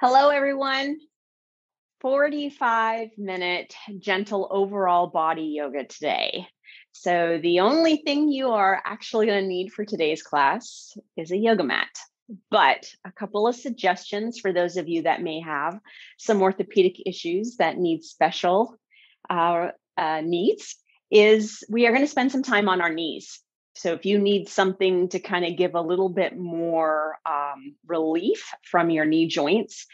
Hello, everyone. 45-minute gentle overall body yoga today. So the only thing you are actually going to need for today's class is a yoga mat. But a couple of suggestions for those of you that may have some orthopedic issues that need special needs is we are going to spend some time on our knees. So if you need something to kind of give a little bit more relief from your knee joints,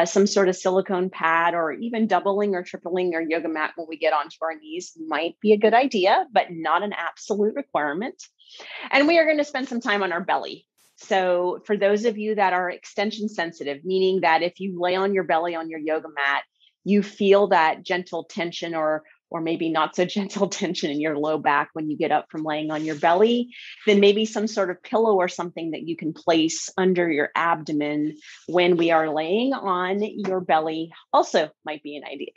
some sort of silicone pad or even doubling or tripling your yoga mat when we get onto our knees might be a good idea, but not an absolute requirement. And we are going to spend some time on our belly. So for those of you that are extension sensitive, meaning that if you lay on your belly on your yoga mat, you feel that gentle tension or maybe not so gentle tension in your low back when you get up from laying on your belly, then maybe some sort of pillow or something that you can place under your abdomen when we are laying on your belly also might be an idea.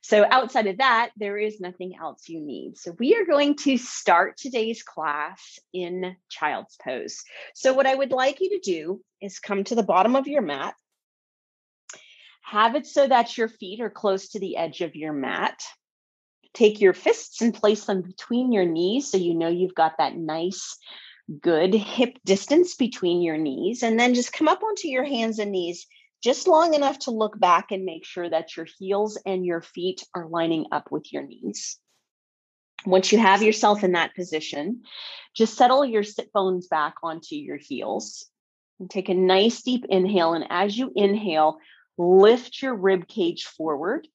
So outside of that, there is nothing else you need. So we are going to start today's class in child's pose. So what I would like you to do is come to the bottom of your mat. Have it so that your feet are close to the edge of your mat. Take your fists and place them between your knees so you know you've got that nice, good hip distance between your knees. And then just come up onto your hands and knees just long enough to look back and make sure that your heels and your feet are lining up with your knees. Once you have yourself in that position, just settle your sit bones back onto your heels and take a nice deep inhale. And as you inhale, lift your rib cage forward.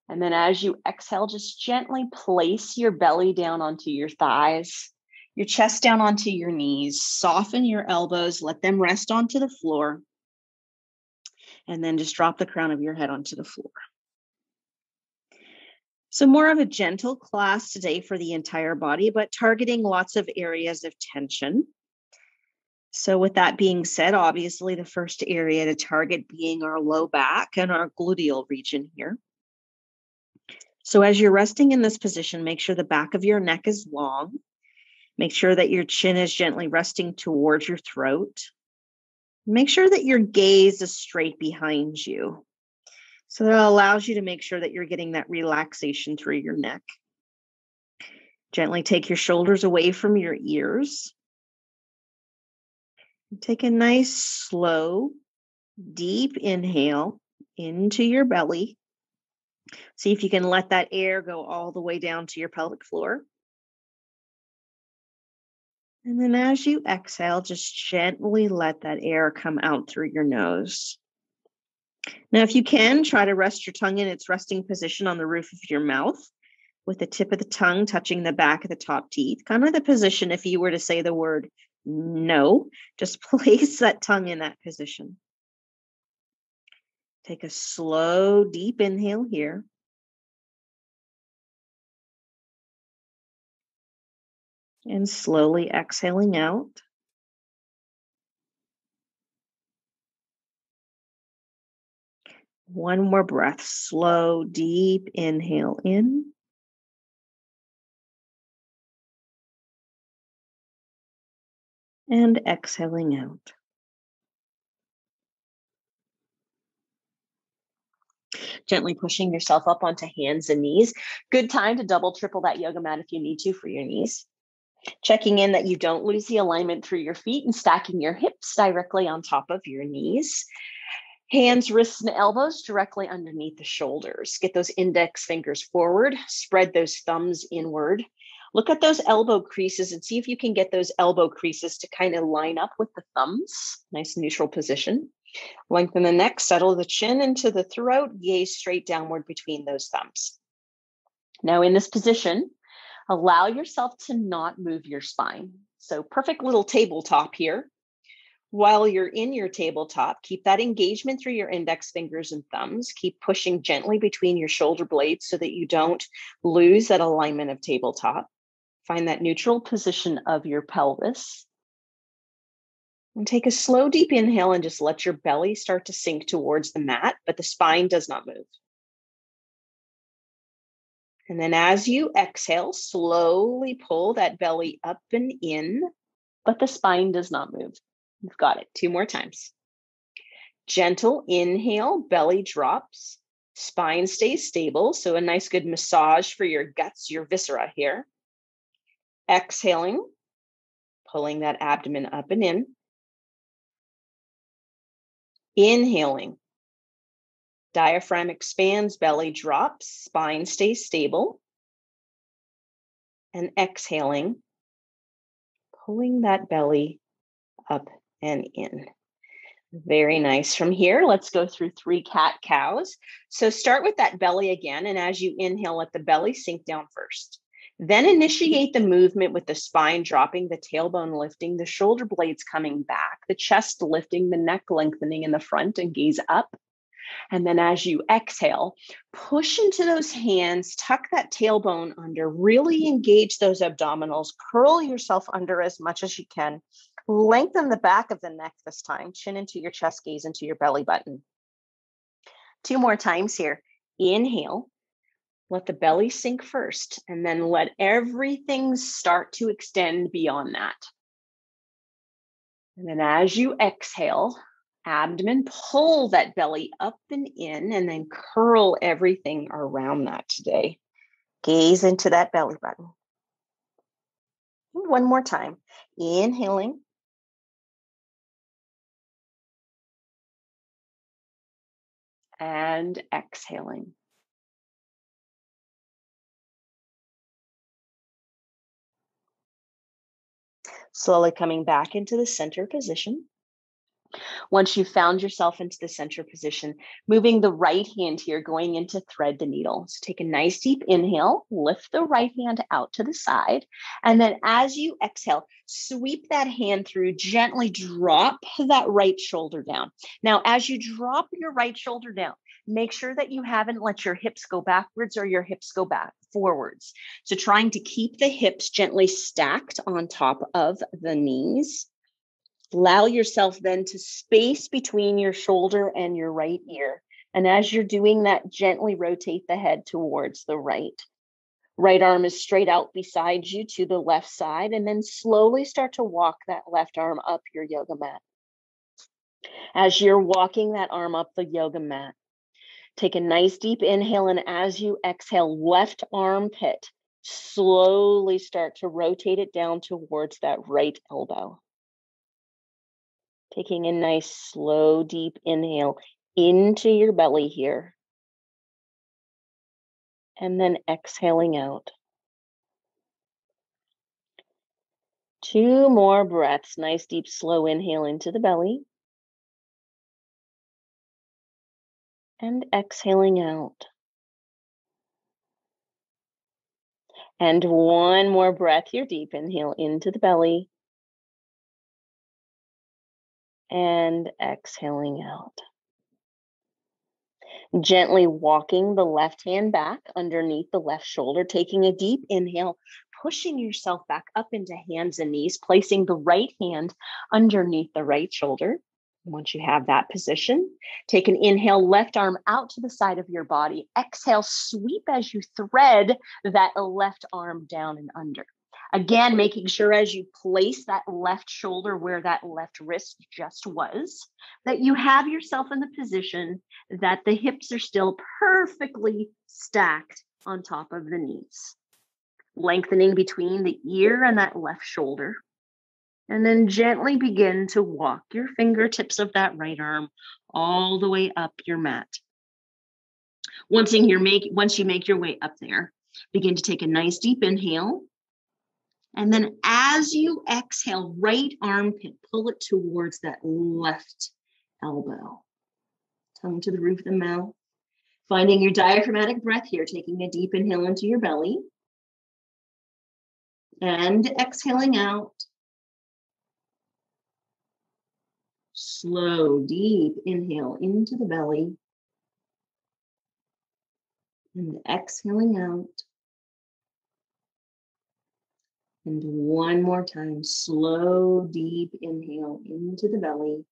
And then as you exhale, just gently place your belly down onto your thighs, your chest down onto your knees, soften your elbows, let them rest onto the floor. And then just drop the crown of your head onto the floor. So more of a gentle class today for the entire body, but targeting lots of areas of tension. So with that being said, obviously the first area to target being our low back and our gluteal region here. So as you're resting in this position, make sure the back of your neck is long. Make sure that your chin is gently resting towards your throat. Make sure that your gaze is straight behind you. So that allows you to make sure that you're getting that relaxation through your neck. Gently take your shoulders away from your ears. Take a nice, slow, deep inhale into your belly. See if you can let that air go all the way down to your pelvic floor. And then as you exhale, just gently let that air come out through your nose. Now, if you can, try to rest your tongue in its resting position on the roof of your mouth with the tip of the tongue touching the back of the top teeth. Kind of the position if you were to say the word no, just place that tongue in that position. Take a slow, deep inhale here. And slowly exhaling out. One more breath. Slow, deep inhale in. And exhaling out. Gently pushing yourself up onto hands and knees. Good time to double, triple that yoga mat if you need to for your knees. Checking in that you don't lose the alignment through your feet and stacking your hips directly on top of your knees. Hands, wrists, and elbows directly underneath the shoulders. Get those index fingers forward. Spread those thumbs inward. Look at those elbow creases and see if you can get those elbow creases to kind of line up with the thumbs. Nice neutral position. Lengthen the neck, settle the chin into the throat, gaze straight downward between those thumbs. Now in this position, allow yourself to not move your spine. So perfect little tabletop here. While you're in your tabletop, keep that engagement through your index fingers and thumbs. Keep pushing gently between your shoulder blades so that you don't lose that alignment of tabletop. Find that neutral position of your pelvis. And take a slow, deep inhale and just let your belly start to sink towards the mat, but the spine does not move. And then as you exhale, slowly pull that belly up and in, but the spine does not move. You've got it. 2 more times. Gentle inhale, belly drops, spine stays stable. So a nice good massage for your guts, your viscera here. Exhaling, pulling that abdomen up and in. Inhaling, diaphragm expands, belly drops, spine stays stable. And exhaling, pulling that belly up and in. Very nice. From here, let's go through 3 cat-cows. So start with that belly again. And as you inhale, let the belly sink down first. Then initiate the movement with the spine dropping, the tailbone lifting, the shoulder blades coming back, the chest lifting, the neck lengthening in the front, and gaze up. And then as you exhale, push into those hands, tuck that tailbone under, really engage those abdominals, curl yourself under as much as you can. Lengthen the back of the neck this time, chin into your chest, gaze into your belly button. 2 more times here. Inhale, let the belly sink first, and then let everything start to extend beyond that. And then as you exhale, abdomen, pull that belly up and in, and then curl everything around that today. Gaze into that belly button. And 1 more time. Inhaling. And exhaling. Slowly coming back into the center position. Once you've found yourself into the center position, moving the right hand here, going into thread the needle. So take a nice deep inhale, lift the right hand out to the side. And then as you exhale, sweep that hand through, gently drop that right shoulder down. Now, as you drop your right shoulder down, make sure that you haven't let your hips go backwards or your hips go back forwards. So trying to keep the hips gently stacked on top of the knees. Allow yourself then to space between your shoulder and your right ear. And as you're doing that, gently rotate the head towards the right. Right arm is straight out beside you to the left side, and then slowly start to walk that left arm up your yoga mat. As you're walking that arm up the yoga mat, take a nice deep inhale, and as you exhale, left armpit, slowly start to rotate it down towards that right elbow. Taking a nice, slow, deep inhale into your belly here. And then exhaling out. 2 more breaths. Nice, deep, slow inhale into the belly. And exhaling out. And 1 more breath here. Deep inhale into the belly. And exhaling out. Gently walking the left hand back underneath the left shoulder, taking a deep inhale, pushing yourself back up into hands and knees, placing the right hand underneath the right shoulder. Once you have that position, take an inhale, left arm out to the side of your body. Exhale, sweep as you thread that left arm down and under. Again, making sure as you place that left shoulder where that left wrist just was, that you have yourself in the position that the hips are still perfectly stacked on top of the knees. Lengthening between the ear and that left shoulder. And then gently begin to walk your fingertips of that right arm all the way up your mat. Once you make your way up there, begin to take a nice deep inhale. And then as you exhale, right armpit, pull it towards that left elbow. Tongue to the roof of the mouth. Finding your diaphragmatic breath here, taking a deep inhale into your belly. And exhaling out. Slow, deep inhale into the belly. And exhaling out. And 1 more time, slow, deep inhale into the belly.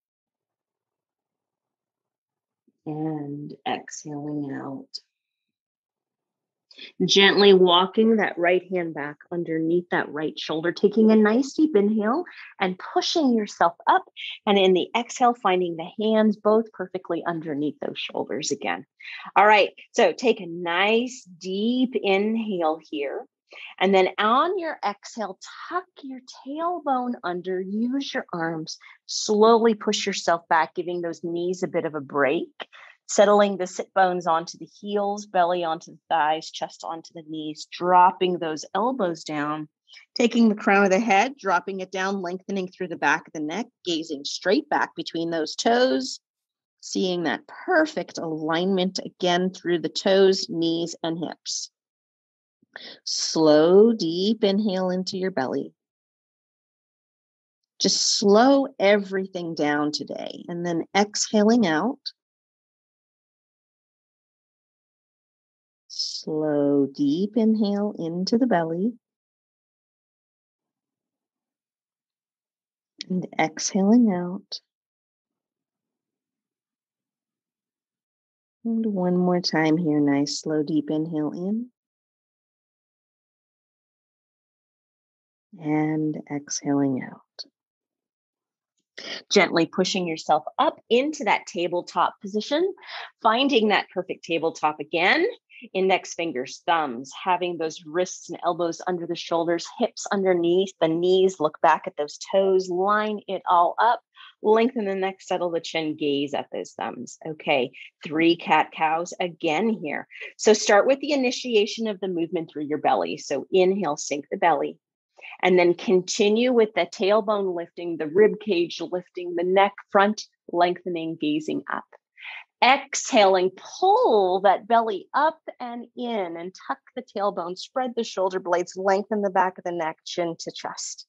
And exhaling out. Gently walking that right hand back underneath that right shoulder, taking a nice deep inhale and pushing yourself up. And in the exhale, finding the hands both perfectly underneath those shoulders again. All right, so take a nice deep inhale here. And then on your exhale, tuck your tailbone under, use your arms, slowly push yourself back, giving those knees a bit of a break. Settling the sit bones onto the heels, belly onto the thighs, chest onto the knees, dropping those elbows down, taking the crown of the head, dropping it down, lengthening through the back of the neck, gazing straight back between those toes, seeing that perfect alignment again through the toes, knees, and hips. Slow, deep inhale into your belly. Just slow everything down today, and then exhaling out. Slow, deep inhale into the belly. And exhaling out. And one more time here. Nice, slow, deep inhale in. And exhaling out. Gently pushing yourself up into that tabletop position, finding that perfect tabletop again. Index fingers, thumbs, having those wrists and elbows under the shoulders, hips underneath the knees, look back at those toes, line it all up, lengthen the neck, settle the chin, gaze at those thumbs. Okay, 3 cat-cows again here. So start with the initiation of the movement through your belly. So inhale, sink the belly. And then continue with the tailbone lifting, the rib cage lifting, the neck front lengthening, gazing up. Exhaling, pull that belly up and in and tuck the tailbone, spread the shoulder blades, lengthen the back of the neck, chin to chest.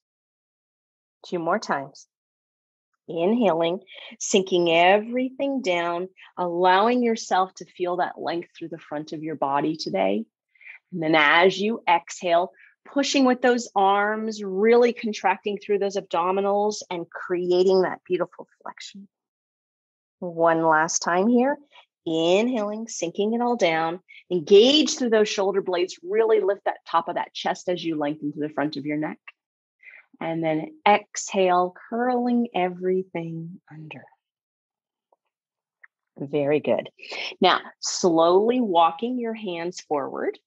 2 more times. Inhaling, sinking everything down, allowing yourself to feel that length through the front of your body today. And then as you exhale, pushing with those arms, really contracting through those abdominals and creating that beautiful flexion. One last time here. Inhaling, sinking it all down. Engage through those shoulder blades. Really lift that top of that chest as you lengthen to the front of your neck. And then exhale, curling everything under. Very good. Now, slowly walking your hands forward,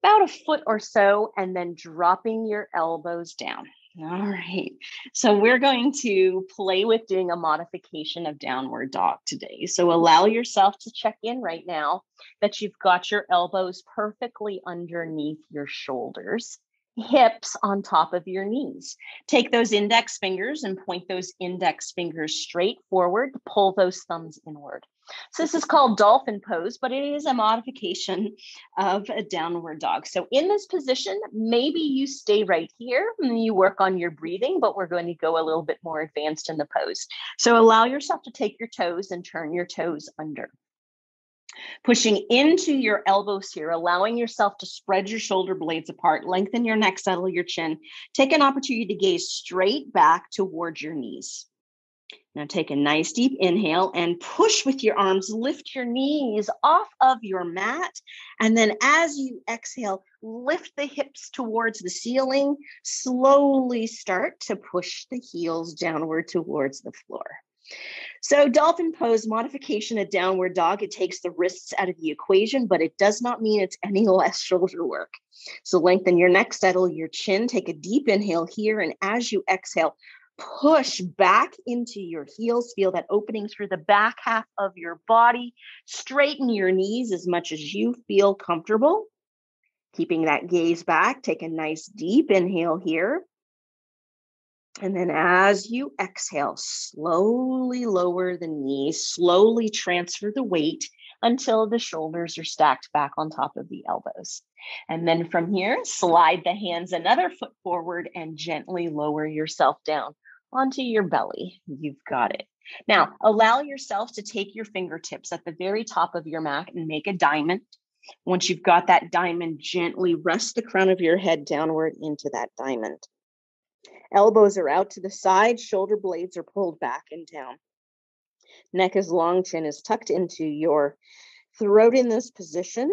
about a foot or so, and then dropping your elbows down. All right. So we're going to play with doing a modification of downward dog today. So allow yourself to check in right now that you've got your elbows perfectly underneath your shoulders, hips on top of your knees. Take those index fingers and point those index fingers straight forward, pull those thumbs inward. So this is called Dolphin Pose, but it is a modification of a downward dog. So in this position, maybe you stay right here and you work on your breathing, but we're going to go a little bit more advanced in the pose. So allow yourself to take your toes and turn your toes under. Pushing into your elbows here, allowing yourself to spread your shoulder blades apart, lengthen your neck, settle your chin. Take an opportunity to gaze straight back towards your knees. Now take a nice deep inhale and push with your arms, lift your knees off of your mat. And then as you exhale, lift the hips towards the ceiling. Slowly start to push the heels downward towards the floor. So Dolphin Pose, modification of downward dog, it takes the wrists out of the equation, but it does not mean it's any less shoulder work. So lengthen your neck, settle your chin, take a deep inhale here. And as you exhale, push back into your heels. Feel that opening through the back half of your body. Straighten your knees as much as you feel comfortable. Keeping that gaze back, take a nice deep inhale here. And then as you exhale, slowly lower the knees, slowly transfer the weight until the shoulders are stacked back on top of the elbows. And then from here, slide the hands another foot forward and gently lower yourself down onto your belly. You've got it. Now, allow yourself to take your fingertips at the very top of your mat and make a diamond. Once you've got that diamond, gently rest the crown of your head downward into that diamond. Elbows are out to the side, shoulder blades are pulled back and down. Neck is long, chin is tucked into your throat in this position.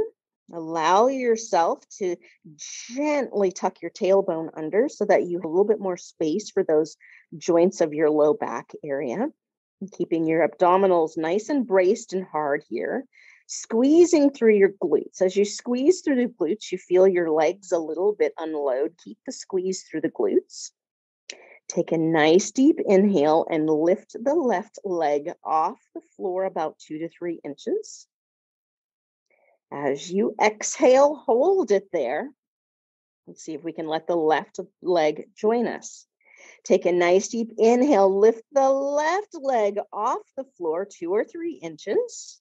Allow yourself to gently tuck your tailbone under so that you have a little bit more space for those joints of your low back area. Keeping your abdominals nice and braced and hard here. Squeezing through your glutes. As you squeeze through the glutes, you feel your legs a little bit unload. Keep the squeeze through the glutes. Take a nice deep inhale and lift the left leg off the floor about 2 to 3 inches. As you exhale, hold it there. Let's see if we can let the left leg join us. Take a nice deep inhale, lift the left leg off the floor 2 or 3 inches.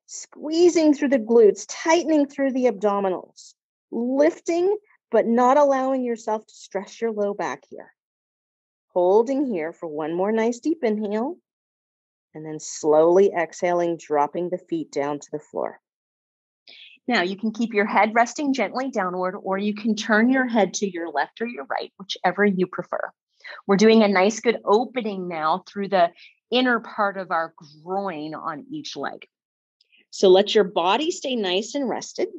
Squeezing through the glutes, tightening through the abdominals, lifting, but not allowing yourself to stress your low back here. Holding here for one more nice deep inhale, and then slowly exhaling, dropping the feet down to the floor. Now, you can keep your head resting gently downward, or you can turn your head to your left or your right, whichever you prefer. We're doing a nice good opening now through the inner part of our groin on each leg. So let your body stay nice and rested.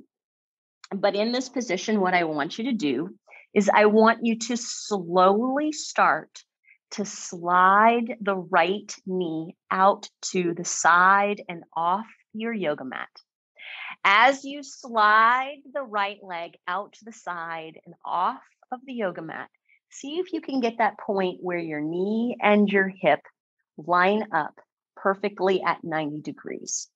But in this position, what I want you to do is I want you to slowly start to slide the right knee out to the side and off your yoga mat. As you slide the right leg out to the side and off of the yoga mat, see if you can get that point where your knee and your hip line up perfectly at 90 degrees.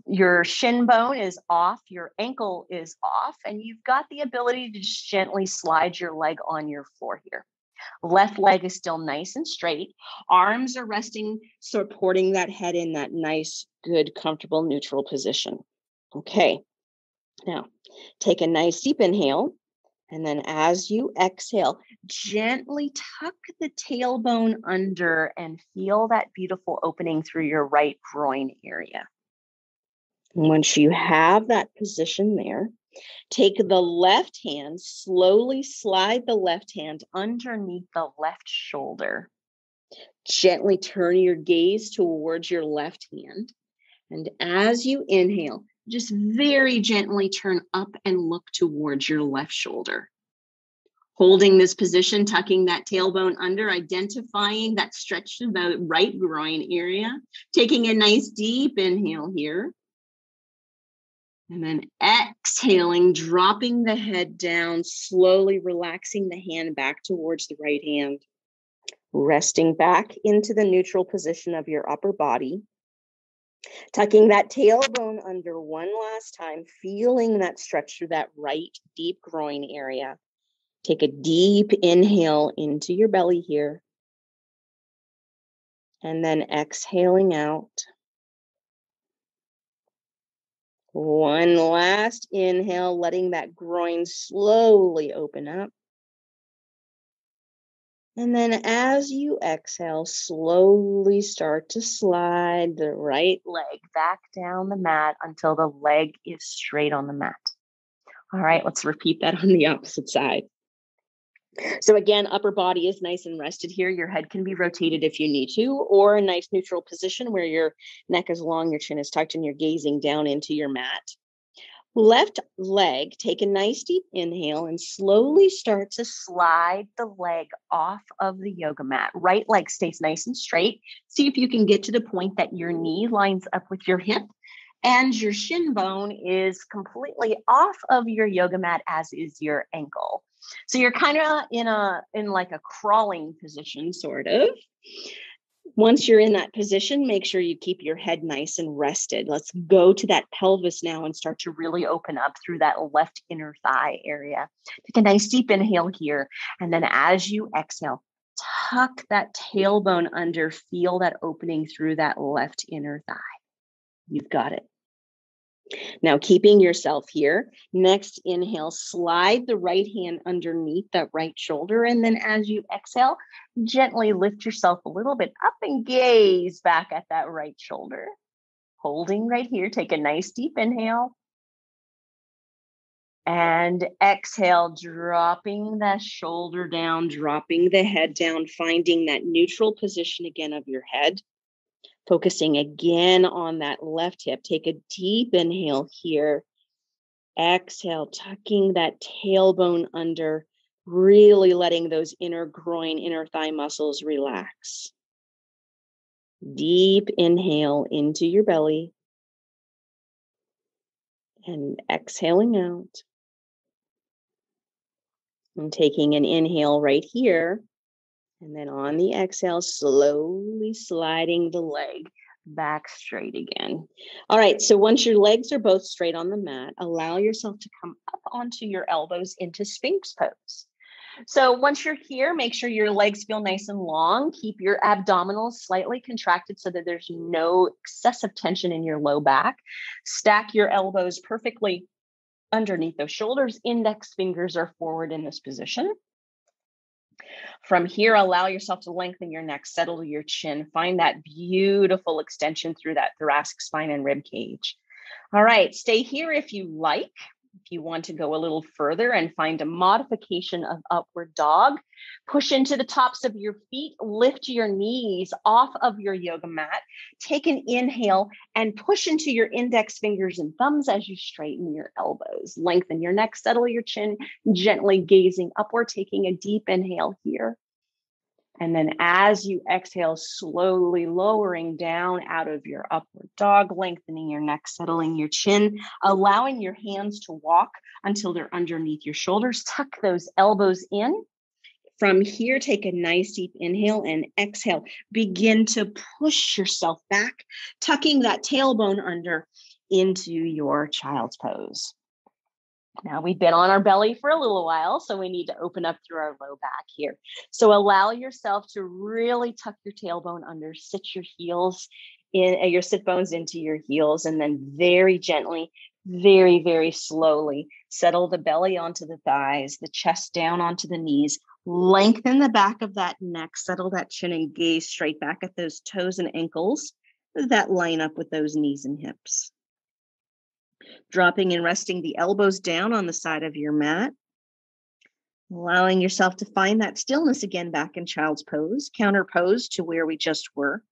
Your shin bone is off, your ankle is off, and you've got the ability to just gently slide your leg on your floor here. Left leg is still nice and straight. Arms are resting, supporting that head in that nice, good, comfortable, neutral position. Okay, now take a nice deep inhale, and then as you exhale, gently tuck the tailbone under and feel that beautiful opening through your right groin area. Once you have that position there, take the left hand, slowly slide the left hand underneath the left shoulder. Gently turn your gaze towards your left hand. And as you inhale, just very gently turn up and look towards your left shoulder. Holding this position, tucking that tailbone under, identifying that stretch to the right groin area. Taking a nice deep inhale here. And then exhaling, dropping the head down, slowly relaxing the hand back towards the right hand. Resting back into the neutral position of your upper body. Tucking that tailbone under one last time, feeling that stretch through that right deep groin area. Take a deep inhale into your belly here. And then exhaling out. One last inhale, letting that groin slowly open up. And then as you exhale, slowly start to slide the right leg back down the mat until the leg is straight on the mat. All right, let's repeat that on the opposite side. So again, upper body is nice and rested here. Your head can be rotated if you need to, or a nice neutral position where your neck is long, your chin is tucked, and you're gazing down into your mat. Left leg, take a nice deep inhale and slowly start to slide the leg off of the yoga mat. Right leg stays nice and straight. See if you can get to the point that your knee lines up with your hip and your shin bone is completely off of your yoga mat, as is your ankle. So you're kind of in like a crawling position, sort of. Once you're in that position, make sure you keep your head nice and rested. Let's go to that pelvis now and start to really open up through that left inner thigh area. Take a nice deep inhale here. And then as you exhale, tuck that tailbone under, feel that opening through that left inner thigh. You've got it. Now, keeping yourself here, next inhale, slide the right hand underneath that right shoulder. And then as you exhale, gently lift yourself a little bit up and gaze back at that right shoulder. Holding right here, take a nice deep inhale. And exhale, dropping the shoulder down, dropping the head down, finding that neutral position again of your head. Focusing again on that left hip. Take a deep inhale here. Exhale, tucking that tailbone under, really letting those inner groin, inner thigh muscles relax. Deep inhale into your belly and exhaling out. And taking an inhale right here. And then on the exhale, slowly sliding the leg back straight again. All right, so once your legs are both straight on the mat, allow yourself to come up onto your elbows into Sphinx pose. So once you're here, make sure your legs feel nice and long. Keep your abdominals slightly contracted so that there's no excessive tension in your low back. Stack your elbows perfectly underneath those shoulders. Index fingers are forward in this position. From here, allow yourself to lengthen your neck, settle your chin, find that beautiful extension through that thoracic spine and rib cage. All right, stay here if you like. If you want to go a little further and find a modification of upward dog, push into the tops of your feet, lift your knees off of your yoga mat, take an inhale and push into your index fingers and thumbs as you straighten your elbows. Lengthen your neck, settle your chin, gently gazing upward, taking a deep inhale here. And then as you exhale, slowly lowering down out of your upward dog, lengthening your neck, settling your chin, allowing your hands to walk until they're underneath your shoulders. Tuck those elbows in. From here, take a nice deep inhale and exhale. Begin to push yourself back, tucking that tailbone under into your child's pose. Now we've been on our belly for a little while, so we need to open up through our low back here. So allow yourself to really tuck your tailbone under, sit your heels in, your sit bones into your heels, and then very gently, very, very slowly settle the belly onto the thighs, the chest down onto the knees, lengthen the back of that neck, settle that chin and gaze straight back at those toes and ankles that line up with those knees and hips. Dropping and resting the elbows down on the side of your mat. Allowing yourself to find that stillness again back in child's pose, counter pose to where we just were.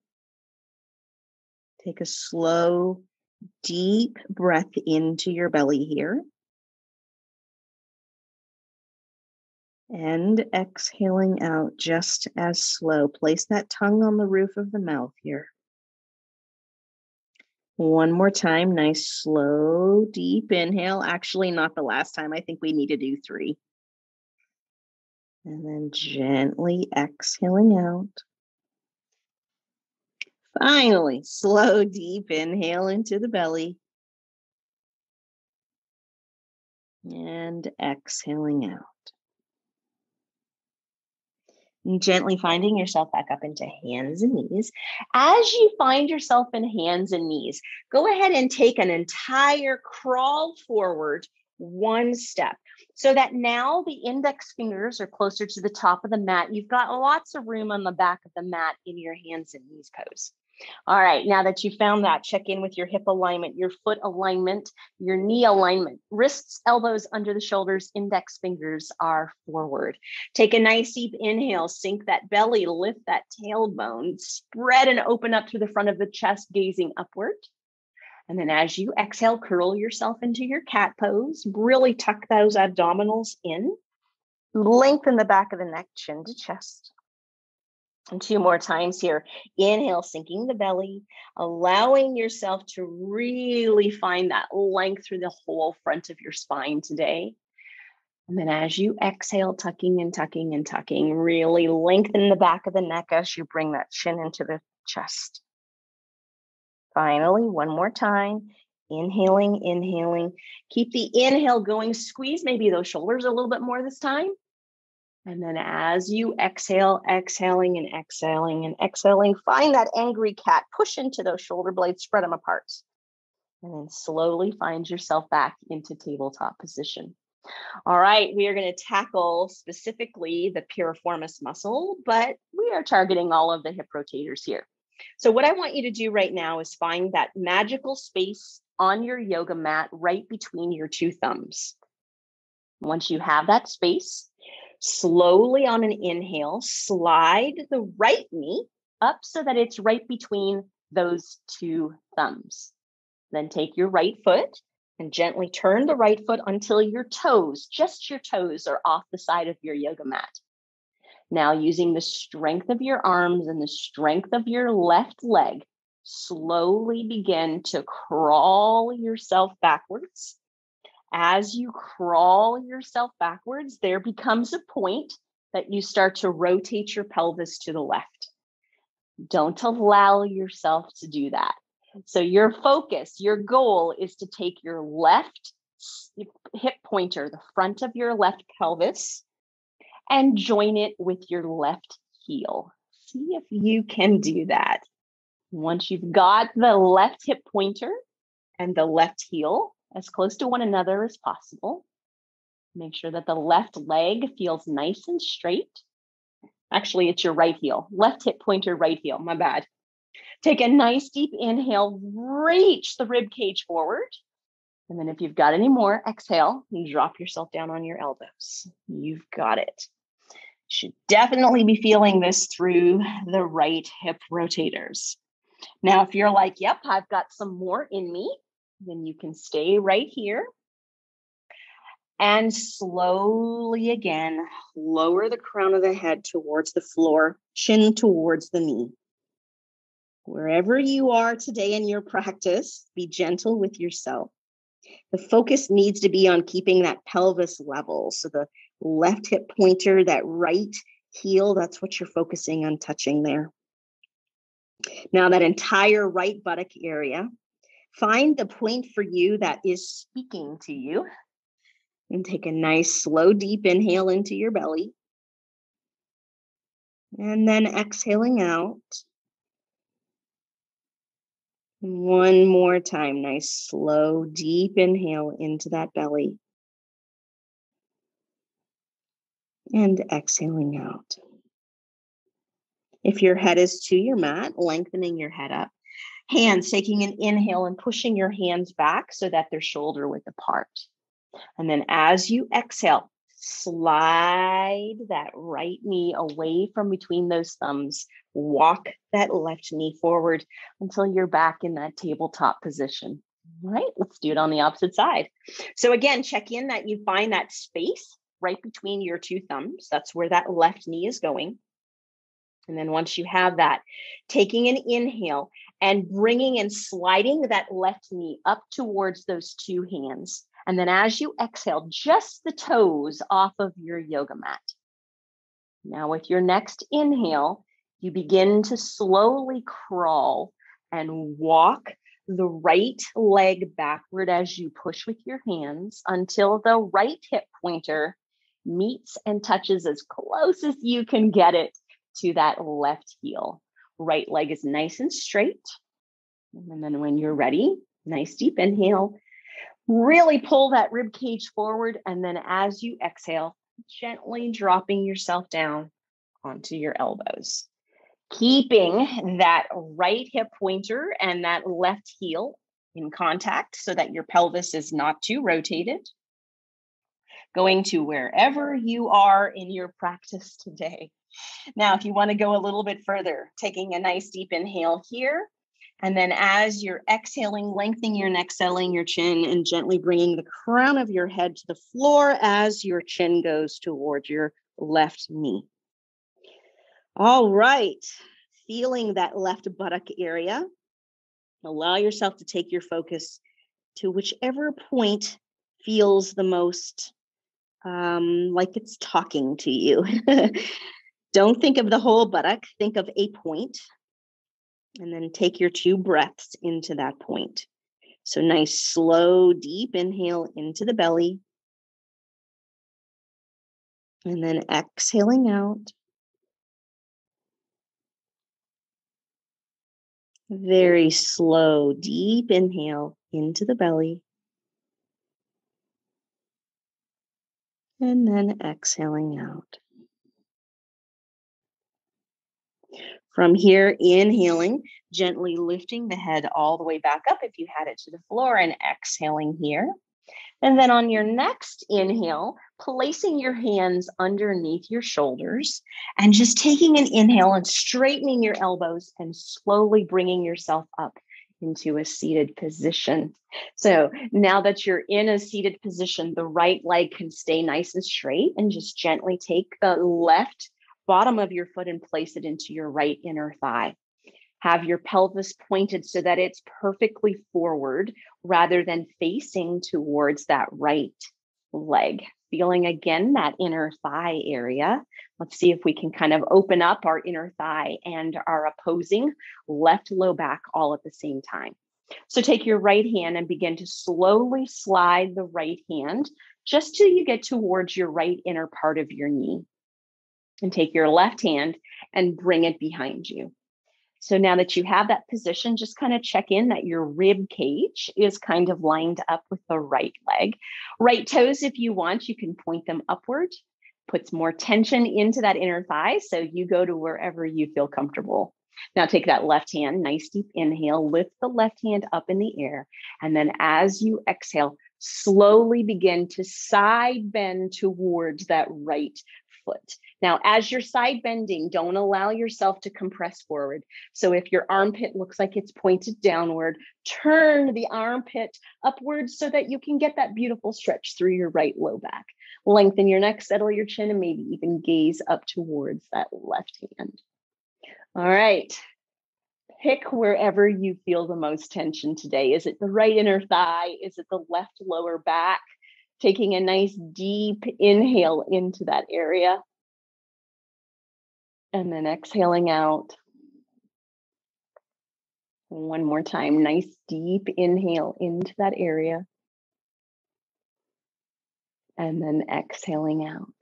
Take a slow, deep breath into your belly here. And exhaling out just as slow. Place that tongue on the roof of the mouth here. One more time, nice, slow, deep inhale. Actually, not the last time. I think we need to do 3. And then gently exhaling out. Finally, slow, deep inhale into the belly. And exhaling out. And gently finding yourself back up into hands and knees. As you find yourself in hands and knees, go ahead and take an entire crawl forward 1 step so that now the index fingers are closer to the top of the mat. You've got lots of room on the back of the mat in your hands and knees pose. All right, now that you found that, check in with your hip alignment, your foot alignment, your knee alignment, wrists, elbows under the shoulders, index fingers are forward. Take a nice deep inhale, sink that belly, lift that tailbone, spread and open up to the front of the chest, gazing upward. And then as you exhale, curl yourself into your cat pose, really tuck those abdominals in, lengthen the back of the neck, chin to chest. And 2 more times here. Inhale, sinking the belly, allowing yourself to really find that length through the whole front of your spine today. And then as you exhale, tucking and tucking and tucking, really lengthen the back of the neck as you bring that chin into the chest. Finally, 1 more time. Inhaling, inhaling. Keep the inhale going. Squeeze maybe those shoulders a little bit more this time. And then as you exhale, exhaling and exhaling and exhaling, find that angry cat, push into those shoulder blades, spread them apart. And then slowly find yourself back into tabletop position. All right, we are going to tackle specifically the piriformis muscle, but we are targeting all of the hip rotators here. So what I want you to do right now is find that magical space on your yoga mat right between your 2 thumbs. Once you have that space, slowly on an inhale, slide the right knee up so that it's right between those 2 thumbs. Then take your right foot And gently turn the right foot until your toes, just your toes, are off the side of your yoga mat. Now, using the strength of your arms and the strength of your left leg, slowly begin to crawl yourself backwards. As you crawl yourself backwards, there becomes a point that you start to rotate your pelvis to the left. Don't allow yourself to do that. So your focus, your goal is to take your left hip pointer, the front of your left pelvis, and join it with your left heel. See if you can do that. Once you've got the left hip pointer and the left heel as close to one another as possible, make sure that the left leg feels nice and straight. Actually, it's your right heel. Left hip pointer, right heel. My bad. Take a nice deep inhale, reach the rib cage forward. And then if you've got any more, exhale and drop yourself down on your elbows. You've got it. Should definitely be feeling this through the right hip rotators. Now, if you're like, yep, I've got some more in me, then you can stay right here. And slowly again, lower the crown of the head towards the floor, chin towards the knee. Wherever you are today in your practice, be gentle with yourself. The focus needs to be on keeping that pelvis level. So the left hip pointer, that right heel, that's what you're focusing on touching there. Now that entire right buttock area, find the point for you that is speaking to you. And take a nice, slow, deep inhale into your belly. And then exhaling out. One more time, nice, slow, deep inhale into that belly. And exhaling out. If your head is to your mat, lengthening your head up. Hands, taking an inhale and pushing your hands back so that they're shoulder width apart. And then as you exhale, slide that right knee away from between those thumbs. Walk that left knee forward until you're back in that tabletop position. All right, let's do it on the opposite side. So again, check in that you find that space right between your two thumbs. That's where that left knee is going. And then once you have that, taking an inhale and bringing and sliding that left knee up towards those two hands. And then as you exhale, just the toes off of your yoga mat. Now with your next inhale, you begin to slowly crawl and walk the right leg backward as you push with your hands until the right hip pointer meets and touches as close as you can get it to that left heel. Right leg is nice and straight. And then when you're ready, nice deep inhale. Really pull that rib cage forward. And then as you exhale, gently dropping yourself down onto your elbows. Keeping that right hip pointer and that left heel in contact so that your pelvis is not too rotated. Going to wherever you are in your practice today. Now, if you want to go a little bit further, taking a nice deep inhale here. And then as you're exhaling, lengthening your neck, settling your chin, and gently bringing the crown of your head to the floor as your chin goes towards your left knee. All right. Feeling that left buttock area. Allow yourself to take your focus to whichever point feels the most like it's talking to you. Don't think of the whole buttock. Think of a point. And then take your 2 breaths into that point. So nice, slow, deep inhale into the belly. And then exhaling out. Very slow, deep inhale into the belly. And then exhaling out. From here, inhaling, gently lifting the head all the way back up if you had it to the floor and exhaling here. And then on your next inhale, placing your hands underneath your shoulders and just taking an inhale and straightening your elbows and slowly bringing yourself up into a seated position. So now that you're in a seated position, the right leg can stay nice and straight, and just gently take the left bottom of your foot and place it into your right inner thigh. Have your pelvis pointed so that it's perfectly forward rather than facing towards that right leg. Feeling again that inner thigh area. Let's see if we can kind of open up our inner thigh and our opposing left low back all at the same time. So take your right hand and begin to slowly slide the right hand just till you get towards your right inner part of your knee. And take your left hand and bring it behind you. So now that you have that position, just kind of check in that your rib cage is kind of lined up with the right leg. Right toes, if you want, you can point them upward. Puts more tension into that inner thigh, so you go to wherever you feel comfortable. Now take that left hand, nice deep inhale, lift the left hand up in the air. And then as you exhale, slowly begin to side bend towards that right foot. Now, as you're side bending, don't allow yourself to compress forward. So if your armpit looks like it's pointed downward, turn the armpit upwards so that you can get that beautiful stretch through your right low back. Lengthen your neck, settle your chin, and maybe even gaze up towards that left hand. All right. Pick wherever you feel the most tension today. Is it the right inner thigh? Is it the left lower back? Taking a nice deep inhale into that area. And then exhaling out. One more time, nice deep inhale into that area. And then exhaling out.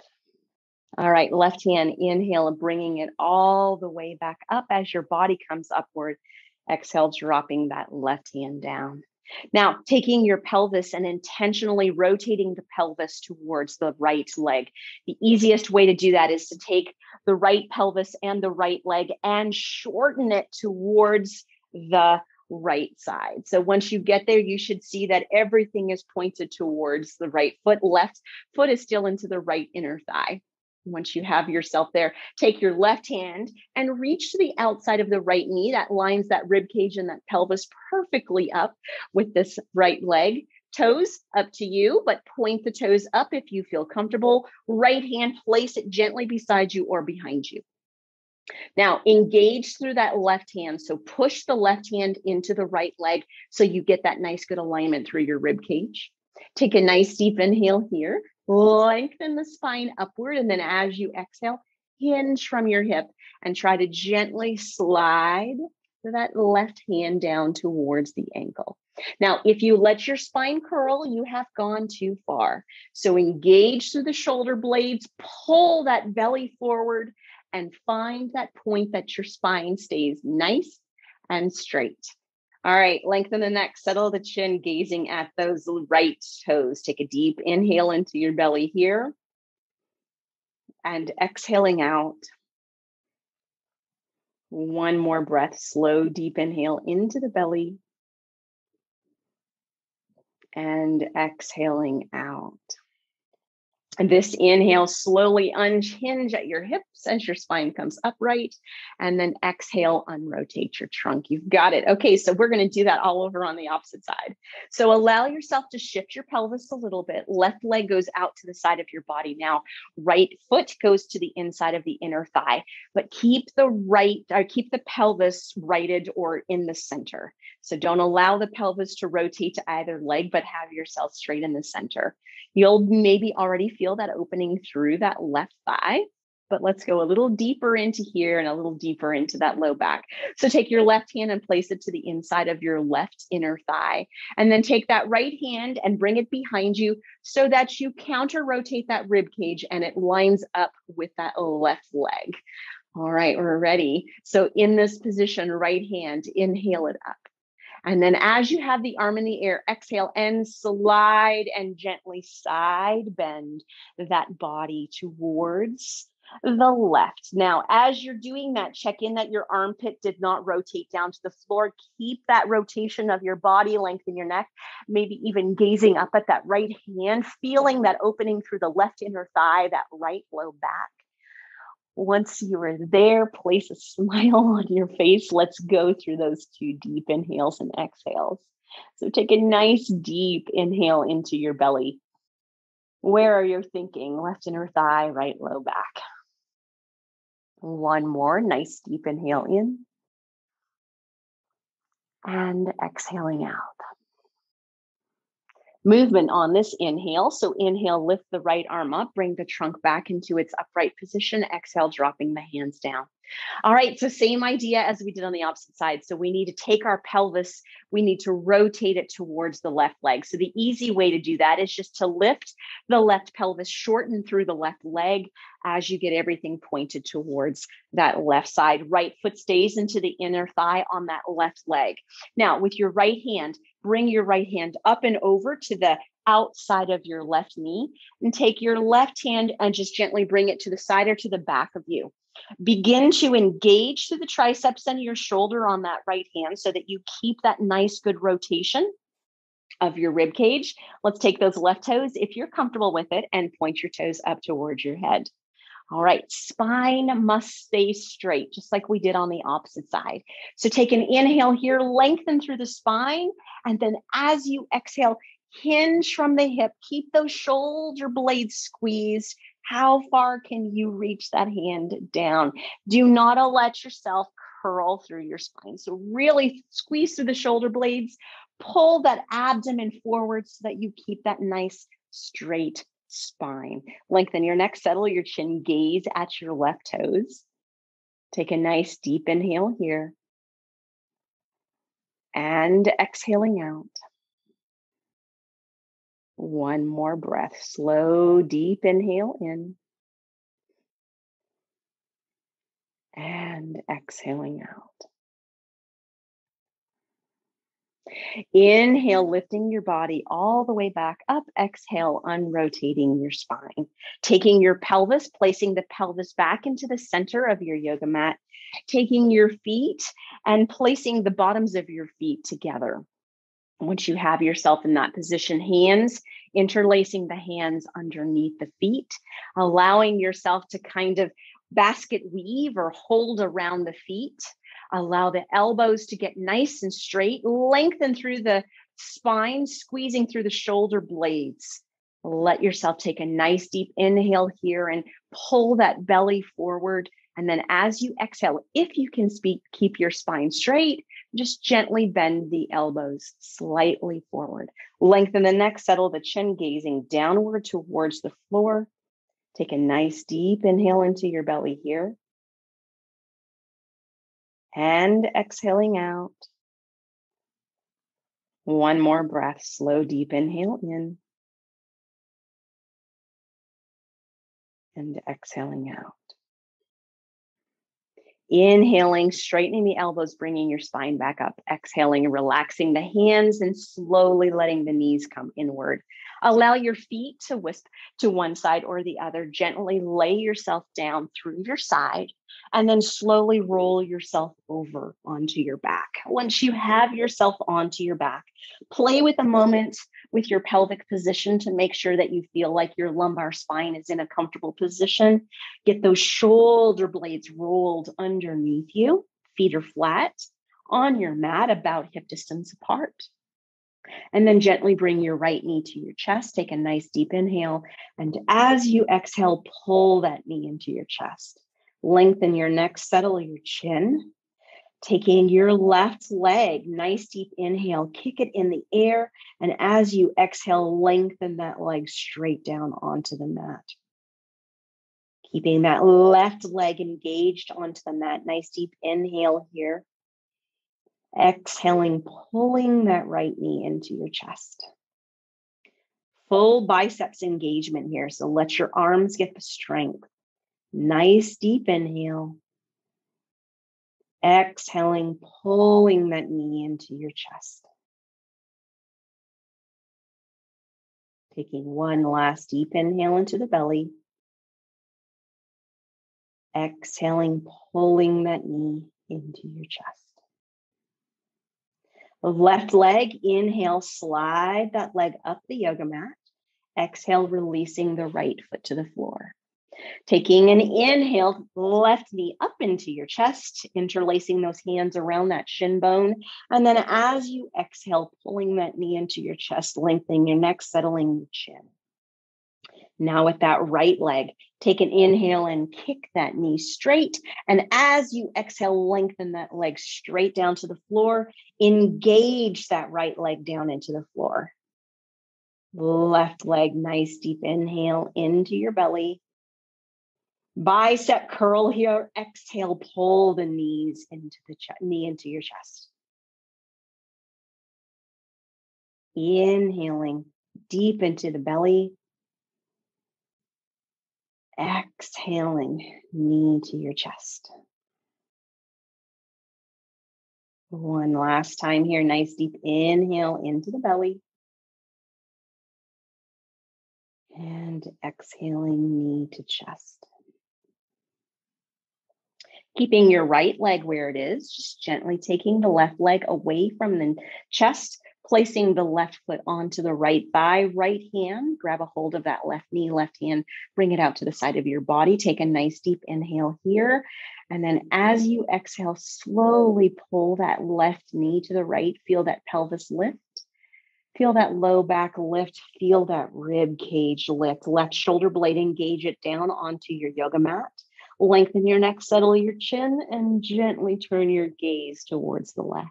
All right, left hand, inhale, and bringing it all the way back up as your body comes upward. Exhale, dropping that left hand down. Now, taking your pelvis and intentionally rotating the pelvis towards the right leg. The easiest way to do that is to take the right pelvis and the right leg and shorten it towards the right side. So once you get there, you should see that everything is pointed towards the right foot. Left foot is still into the right inner thigh. Once you have yourself there, take your left hand and reach to the outside of the right knee. That lines that rib cage and that pelvis perfectly up with this right leg. Toes up to you, but point the toes up if you feel comfortable. Right hand, place it gently beside you or behind you. Now, engage through that left hand. So push the left hand into the right leg so you get that nice good alignment through your rib cage. Take a nice deep inhale here. Lengthen the spine upward. And then as you exhale, hinge from your hip and try to gently slide that left hand down towards the ankle. Now, if you let your spine curl, you have gone too far. So engage through the shoulder blades, pull that belly forward, and find that point that your spine stays nice and straight. All right, lengthen the neck, settle the chin, gazing at those right toes. Take a deep inhale into your belly here and exhaling out. One more breath, slow, deep inhale into the belly and exhaling out. And this inhale, slowly unhinge at your hips as your spine comes upright, and then exhale, unrotate your trunk. You've got it. Okay, so we're going to do that all over on the opposite side. So allow yourself to shift your pelvis a little bit. Left leg goes out to the side of your body. Now, right foot goes to the inside of the inner thigh, but keep the pelvis righted or in the center. So don't allow the pelvis to rotate to either leg, but have yourself straight in the center. You'll maybe already feel that opening through that left thigh, but let's go a little deeper into here and a little deeper into that low back. So take your left hand and place it to the inside of your left inner thigh, and then take that right hand and bring it behind you so that you counter rotate that rib cage and it lines up with that left leg. All right, we're ready. So in this position, right hand, inhale it up. And then as you have the arm in the air, exhale and slide and gently side bend that body towards the left. Now, as you're doing that, check in that your armpit did not rotate down to the floor. Keep that rotation of your body, lengthen your neck, maybe even gazing up at that right hand, feeling that opening through the left inner thigh, that right low back. Once you are there, place a smile on your face. Let's go through those 2 deep inhales and exhales. So take a nice deep inhale into your belly. Where are you thinking? Left inner thigh, right low back. One more nice deep inhale in. And exhaling out. Movement on this inhale. So inhale, lift the right arm up, bring the trunk back into its upright position. Exhale, dropping the hands down. All right, so same idea as we did on the opposite side. So we need to take our pelvis, we need to rotate it towards the left leg. So the easy way to do that is just to lift the left pelvis, shorten through the left leg as you get everything pointed towards that left side. Right foot stays into the inner thigh on that left leg. Now, with your right hand, bring your right hand up and over to the outside of your left knee, and take your left hand and just gently bring it to the side or to the back of you. Begin to engage through the triceps and your shoulder on that right hand so that you keep that nice, good rotation of your rib cage. Let's take those left toes, if you're comfortable with it, and point your toes up towards your head. All right, spine must stay straight, just like we did on the opposite side. So take an inhale here, lengthen through the spine, and then as you exhale, hinge from the hip. Keep those shoulder blades squeezed. How far can you reach that hand down? Do not let yourself curl through your spine. So really squeeze through the shoulder blades, pull that abdomen forward so that you keep that nice straight spine. Lengthen your neck, settle your chin, gaze at your left toes. Take a nice deep inhale here. And exhaling out. One more breath. Slow, deep inhale in. And exhaling out. Inhale, lifting your body all the way back up. Exhale, unrotating your spine. Taking your pelvis, placing the pelvis back into the center of your yoga mat. Taking your feet and placing the bottoms of your feet together. Once you have yourself in that position, hands, interlacing the hands underneath the feet, allowing yourself to kind of basket weave or hold around the feet. Allow the elbows to get nice and straight, lengthen through the spine, squeezing through the shoulder blades. Let yourself take a nice deep inhale here and pull that belly forward. And then as you exhale, if you can keep your spine straight, just gently bend the elbows slightly forward. Lengthen the neck, settle the chin, gazing downward towards the floor. Take a nice deep inhale into your belly here. And exhaling out. One more breath, slow, deep inhale in. And exhaling out. Inhaling, straightening the elbows, bringing your spine back up. Exhaling, relaxing the hands and slowly letting the knees come inward. Allow your feet to wisp to one side or the other. Gently lay yourself down through your side and then slowly roll yourself over onto your back. Once you have yourself onto your back, play with a moment with your pelvic position to make sure that you feel like your lumbar spine is in a comfortable position. Get those shoulder blades rolled underneath you. Feet are flat on your mat, about hip distance apart. And then gently bring your right knee to your chest. Take a nice deep inhale. And as you exhale, pull that knee into your chest. Lengthen your neck, settle your chin. Taking your left leg, nice deep inhale, kick it in the air. And as you exhale, lengthen that leg straight down onto the mat. Keeping that left leg engaged onto the mat. Nice deep inhale here. Exhaling, pulling that right knee into your chest. Full biceps engagement here. So let your arms get the strength. Nice deep inhale. Exhaling, pulling that knee into your chest. Taking one last deep inhale into the belly. Exhaling, pulling that knee into your chest. Left leg, inhale, slide that leg up the yoga mat. Exhale, releasing the right foot to the floor. Taking an inhale, left knee up into your chest, interlacing those hands around that shin bone. And then as you exhale, pulling that knee into your chest, lengthening your neck, settling your chin. Now with that right leg, take an inhale and kick that knee straight. And as you exhale, lengthen that leg straight down to the floor. Engage that right leg down into the floor. Left leg, nice deep inhale into your belly. Bicep curl here. Exhale, pull the knees into the knee into your chest. Inhaling deep into the belly. Exhaling, knee to your chest. One last time here. Nice deep inhale into the belly. And exhaling, knee to chest. Keeping your right leg where it is, just gently taking the left leg away from the chest, placing the left foot onto the right thigh, right hand, grab a hold of that left knee, left hand, bring it out to the side of your body. Take a nice deep inhale here. And then as you exhale, slowly pull that left knee to the right. Feel that pelvis lift. Feel that low back lift. Feel that rib cage lift. Left shoulder blade, engage it down onto your yoga mat. Lengthen your neck, settle your chin, and gently turn your gaze towards the left.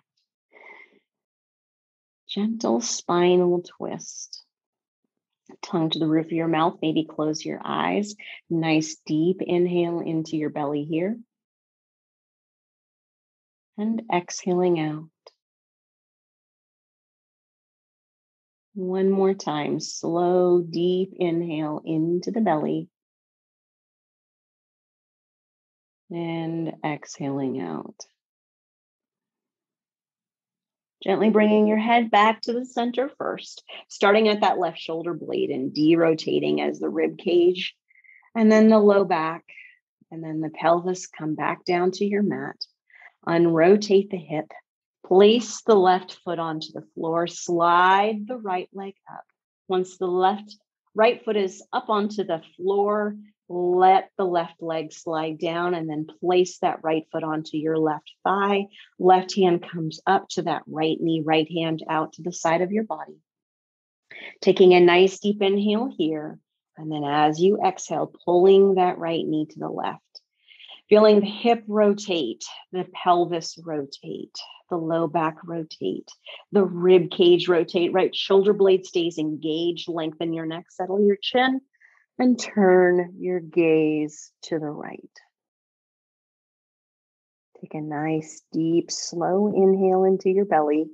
Gentle spinal twist. Tongue to the roof of your mouth, maybe close your eyes. Nice deep inhale into your belly here. And exhaling out. One more time, slow, deep inhale into the belly. And exhaling out. Gently bringing your head back to the center first, starting at that left shoulder blade and de-rotating as the rib cage, and then the low back, and then the pelvis come back down to your mat. Unrotate the hip, place the left foot onto the floor, slide the right leg up. Once the right foot is up onto the floor, let the left leg slide down and then place that right foot onto your left thigh. Left hand comes up to that right knee, right hand out to the side of your body. Taking a nice deep inhale here. And then as you exhale, pulling that right knee to the left. Feeling the hip rotate, the pelvis rotate, the low back rotate, the rib cage rotate, right shoulder blade stays engaged, lengthen your neck, settle your chin, and turn your gaze to the right. Take a nice, deep, slow inhale into your belly.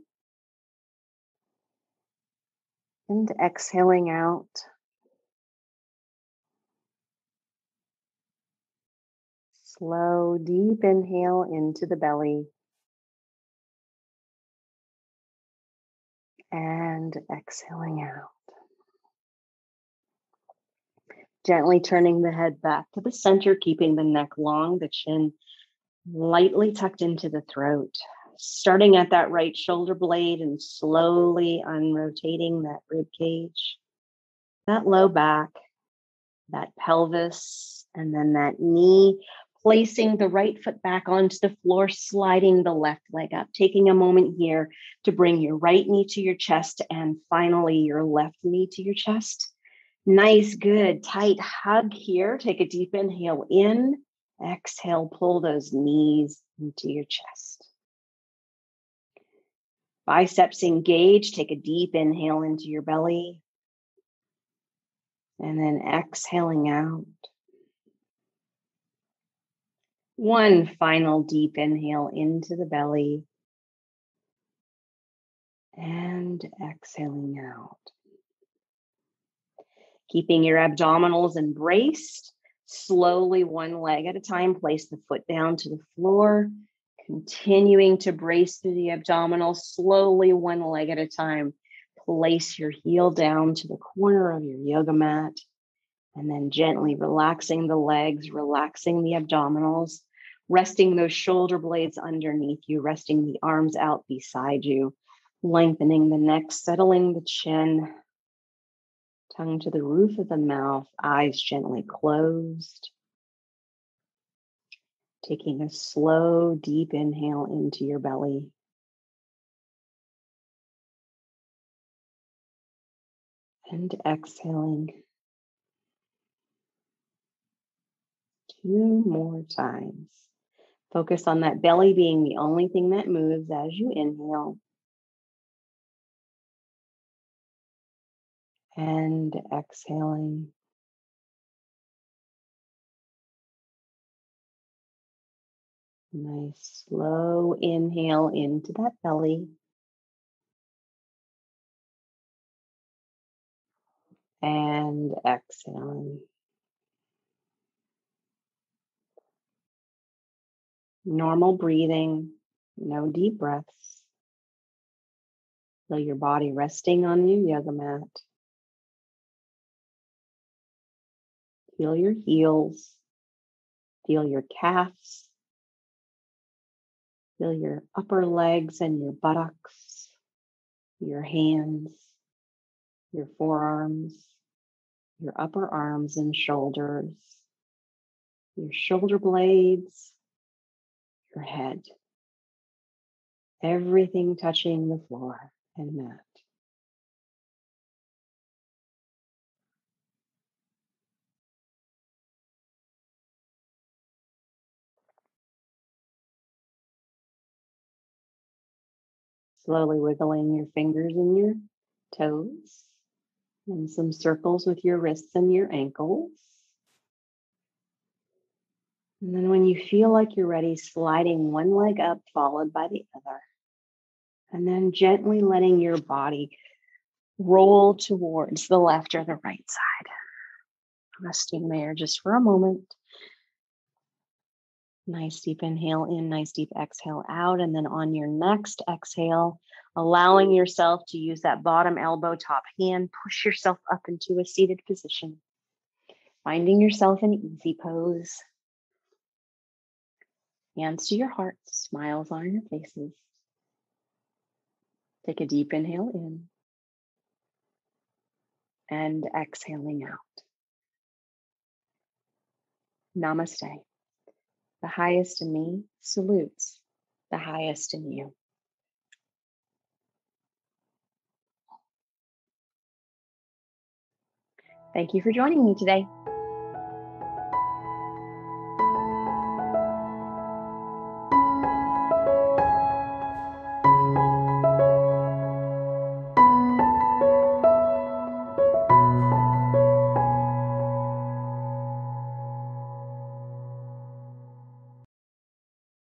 And exhaling out. Slow, deep inhale into the belly. And exhaling out. Gently turning the head back to the center, keeping the neck long, the chin lightly tucked into the throat. Starting at that right shoulder blade and slowly unrotating that rib cage, that low back, that pelvis, and then that knee. Placing the right foot back onto the floor, sliding the left leg up. Taking a moment here to bring your right knee to your chest and finally your left knee to your chest. Nice, good, tight hug here. Take a deep inhale in. Exhale, pull those knees into your chest. Biceps engage. Take a deep inhale into your belly. And then exhaling out. One final deep inhale into the belly. And exhaling out. Keeping your abdominals embraced. Slowly, one leg at a time, place the foot down to the floor. Continuing to brace through the abdominals. Slowly, one leg at a time, place your heel down to the corner of your yoga mat. And then gently relaxing the legs, relaxing the abdominals, resting those shoulder blades underneath you, resting the arms out beside you, lengthening the neck, settling the chin, Tongue to the roof of the mouth, eyes gently closed. Taking a slow, deep inhale into your belly. And exhaling 2 more times. Focus on that belly being the only thing that moves as you inhale. And exhaling. Nice slow inhale into that belly. And exhaling. Normal breathing, no deep breaths. Feel your body resting on your yoga mat. Feel your heels. Feel your calves. Feel your upper legs and your buttocks, your hands, your forearms, your upper arms and shoulders, your shoulder blades, your head. Everything touching the floor and mat. Slowly wiggling your fingers and your toes, and some circles with your wrists and your ankles. And then when you feel like you're ready, sliding one leg up, followed by the other. And then gently letting your body roll towards the left or the right side. Resting there just for a moment. Nice deep inhale in, nice deep exhale out. And then on your next exhale, allowing yourself to use that bottom elbow, top hand, push yourself up into a seated position. Finding yourself in easy pose. Hands to your heart, smiles on your faces. Take a deep inhale in and exhaling out. Namaste. The highest in me salutes the highest in you. Thank you for joining me today.